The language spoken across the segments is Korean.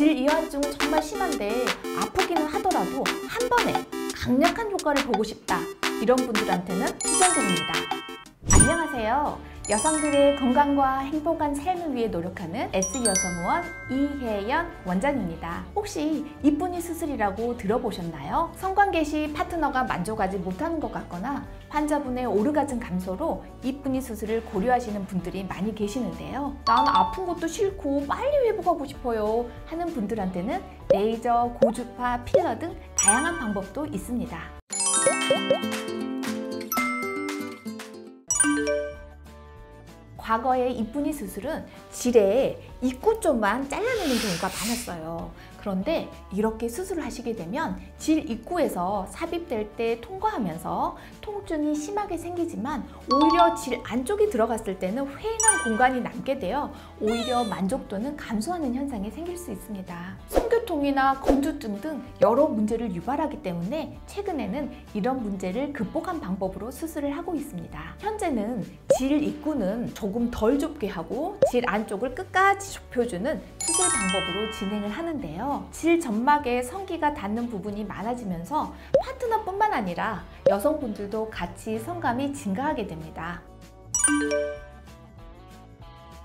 질 이완증 정말 심한데 아프기는 하더라도 한 번에 강력한 효과를 보고 싶다, 이런 분들한테는 추천드립니다. 안녕하세요. 여성들의 건강과 행복한 삶을 위해 노력하는 S여성의원 이혜연 원장입니다. 혹시 이쁜이 수술이라고 들어보셨나요? 성관계 시 파트너가 만족하지 못하는 것 같거나 환자분의 오르가즘 감소로 이쁜이 수술을 고려하시는 분들이 많이 계시는데요. 난 아픈 것도 싫고 빨리 회복하고 싶어요 하는 분들한테는 레이저, 고주파, 필러 등 다양한 방법도 있습니다. 과거의 이쁜이 수술은 질의 입구 쪽만 잘라내는 경우가 많았어요. 그런데 이렇게 수술을 하시게 되면 질 입구에서 삽입될 때 통과하면서 통증이 심하게 생기지만 오히려 질 안쪽이 들어갔을 때는 휑한 공간이 남게 되어 오히려 만족도는 감소하는 현상이 생길 수 있습니다. 성교통이나 건조증 등 여러 문제를 유발하기 때문에 최근에는 이런 문제를 극복한 방법으로 수술을 하고 있습니다. 현재는 질 입구는 조금 덜 좁게 하고 질 안쪽을 끝까지 좁혀주는 수술 방법으로 진행을 하는데요. 질 점막에 성기가 닿는 부분이 많아지면서 파트너뿐만 아니라 여성분들도 같이 성감이 증가하게 됩니다.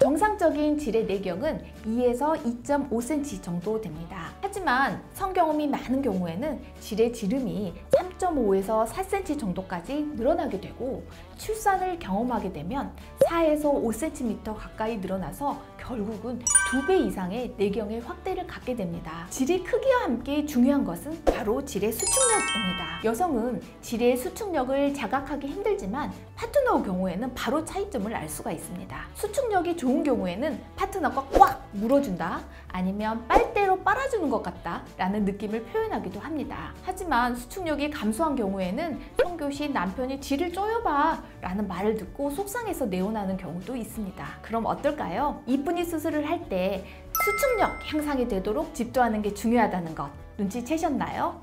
정상적인 질의 내경은 2에서 2.5cm 정도 됩니다. 하지만 성경험이 많은 경우에는 질의 지름이 3.5에서 4cm 정도까지 늘어나게 되고 출산을 경험하게 되면 4에서 5cm 가까이 늘어나서 결국은 2배 이상의 내경의 확대를 갖게 됩니다. 질의 크기와 함께 중요한 것은 바로 질의 수축력입니다. 여성은 질의 수축력을 자각하기 힘들지만 파트너의 경우에는 바로 차이점을 알 수가 있습니다. 수축력이 좋은 경우에는 파트너가 꽉 물어준다, 아니면 빨대로 빨아주는 것 같다 라는 느낌을 표현하기도 합니다. 하지만 수축력이 감소한 경우에는 성교 시 남편이 질을 쪼여봐 라는 말을 듣고 속상해서 내원하는 경우도 있습니다. 그럼 어떨까요? 이쁜이 수술을 할 때 수축력 향상이 되도록 집도하는 게 중요하다는 것 눈치채셨나요?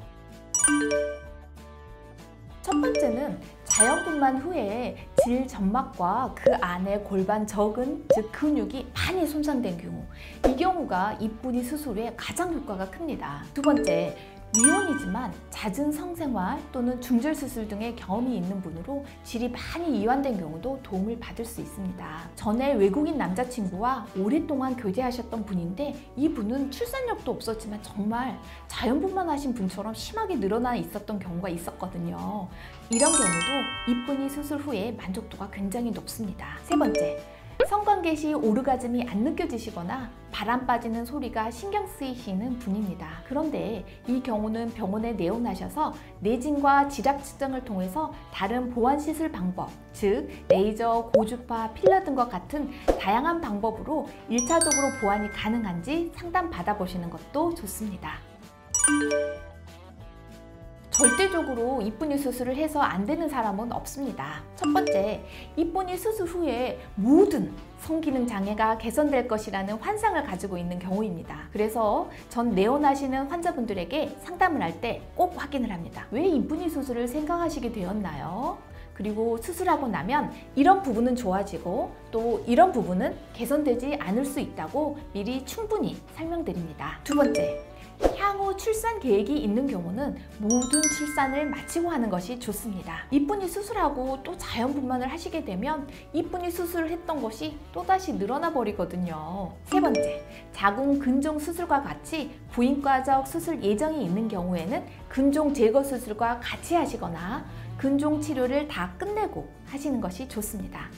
첫 번째는 자연분만 후에 질 점막과 그 안에 골반 적은, 즉 근육이 많이 손상된 경우, 이 경우가 이쁜이 수술 후에 가장 효과가 큽니다. 두 번째, 미혼이지만 잦은 성생활 또는 중절 수술 등의 경험이 있는 분으로 질이 많이 이완된 경우도 도움을 받을 수 있습니다. 전에 외국인 남자친구와 오랫동안 교제하셨던 분인데 이분은 출산력도 없었지만 정말 자연분만 하신 분처럼 심하게 늘어나 있었던 경우가 있었거든요. 이런 경우도 이쁜이 수술 후에 만족도가 굉장히 높습니다. 세 번째, 성관계 시 오르가즘이 안 느껴지시거나 바람 빠지는 소리가 신경 쓰이시는 분입니다. 그런데 이 경우는 병원에 내원하셔서 내진과 질압 측정을 통해서 다른 보완 시술 방법, 즉 레이저, 고주파, 필러 등과 같은 다양한 방법으로 1차적으로 보완이 가능한지 상담 받아보시는 것도 좋습니다. 절대적으로 이쁜이 수술을 해서 안 되는 사람은 없습니다. 첫 번째, 이쁜이 수술 후에 모든 성기능 장애가 개선될 것이라는 환상을 가지고 있는 경우입니다. 그래서 전 내원하시는 환자분들에게 상담을 할 때 꼭 확인을 합니다. 왜 이쁜이 수술을 생각하시게 되었나요? 그리고 수술하고 나면 이런 부분은 좋아지고 또 이런 부분은 개선되지 않을 수 있다고 미리 충분히 설명드립니다. 두 번째, 향후 출산 계획이 있는 경우는 모든 출산을 마치고 하는 것이 좋습니다. 이쁜이 수술하고 또 자연분만을 하시게 되면 이쁜이 수술을 했던 것이 또다시 늘어나 버리거든요. 세 번째, 자궁 근종 수술과 같이 부인과적 수술 예정이 있는 경우에는 근종 제거 수술과 같이 하시거나 근종 치료를 다 끝내고 하시는 것이 좋습니다.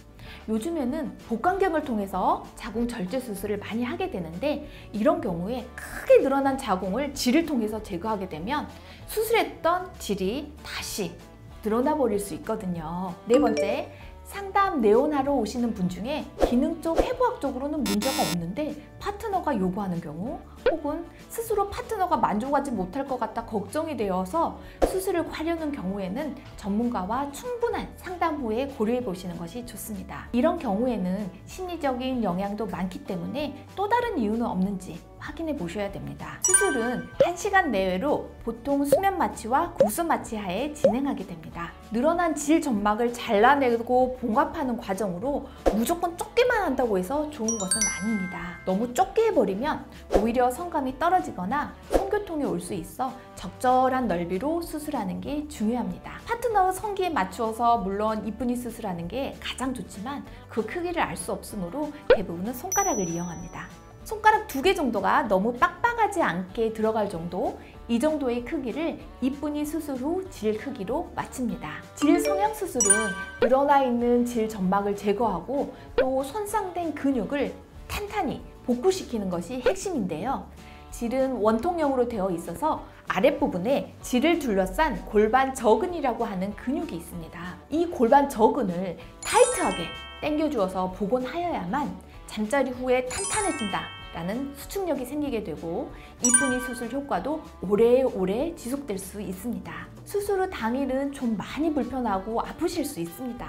요즘에는 복강경을 통해서 자궁 절제 수술을 많이 하게 되는데 이런 경우에 크게 늘어난 자궁을 질을 통해서 제거하게 되면 수술했던 질이 다시 늘어나 버릴 수 있거든요. 네 번째, 상담 내원하러 오시는 분 중에 기능적, 해부학적으로는 문제가 없는데 파트너가 요구하는 경우 혹은 스스로 파트너가 만족하지 못할 것 같아 걱정이 되어서 수술을 하려는 경우에는 전문가와 충분한 상담 후에 고려해 보시는 것이 좋습니다. 이런 경우에는 심리적인 영향도 많기 때문에 또 다른 이유는 없는지 확인해 보셔야 됩니다. 수술은 1시간 내외로 보통 수면 마취와 구수 마취 하에 진행하게 됩니다. 늘어난 질 점막을 잘라내고 봉합하는 과정으로 무조건 좁게만 한다고 해서 좋은 것은 아닙니다. 너무 좁게 해버리면 오히려 오히려 성감이 떨어지거나 성교통이 올 수 있어 적절한 넓이로 수술하는 게 중요합니다. 파트너 성기에 맞추어서 물론 이쁜이 수술하는 게 가장 좋지만 그 크기를 알 수 없으므로 대부분은 손가락을 이용합니다. 손가락 2개 정도가 너무 빡빡하지 않게 들어갈 정도, 이 정도의 크기를 이쁜이 수술 후 질 크기로 맞춥니다. 질 성형 수술은 늘어나 있는 질 점막을 제거하고 또 손상된 근육을 탄탄히 복구시키는 것이 핵심인데요. 질은 원통형으로 되어 있어서 아랫부분에 질을 둘러싼 골반 저근이라고 하는 근육이 있습니다. 이 골반 저근을 타이트하게 당겨주어서 복원하여야만 잠자리 후에 탄탄해진다 라는 수축력이 생기게 되고 이쁜이 수술 효과도 오래오래 지속될 수 있습니다. 수술 후 당일은 좀 많이 불편하고 아프실 수 있습니다.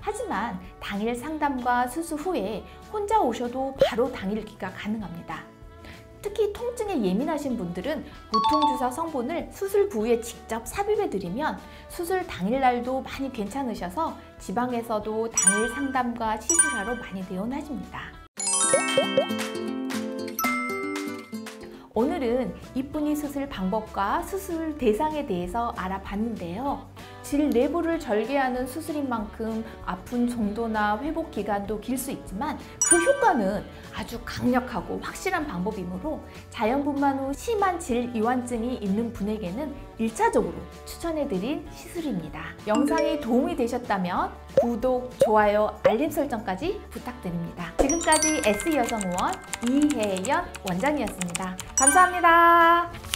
하지만 당일 상담과 수술 후에 혼자 오셔도 바로 당일기가 가능합니다. 특히 통증에 예민하신 분들은 무통주사 성분을 수술 부위에 직접 삽입해드리면 수술 당일날도 많이 괜찮으셔서 지방에서도 당일 상담과 시술하러 많이 내원하십니다. 오늘은 이쁜이 수술 방법과 수술 대상에 대해서 알아봤는데요. 질 내부를 절개하는 수술인 만큼 아픈 정도나 회복 기간도 길 수 있지만 그 효과는 아주 강력하고 확실한 방법이므로 자연분만 후 심한 질 이완증이 있는 분에게는 1차적으로 추천해드린 시술입니다. 영상이 도움이 되셨다면 구독, 좋아요, 알림 설정까지 부탁드립니다. 지금까지 S여성의원 이혜연 원장이었습니다. 감사합니다.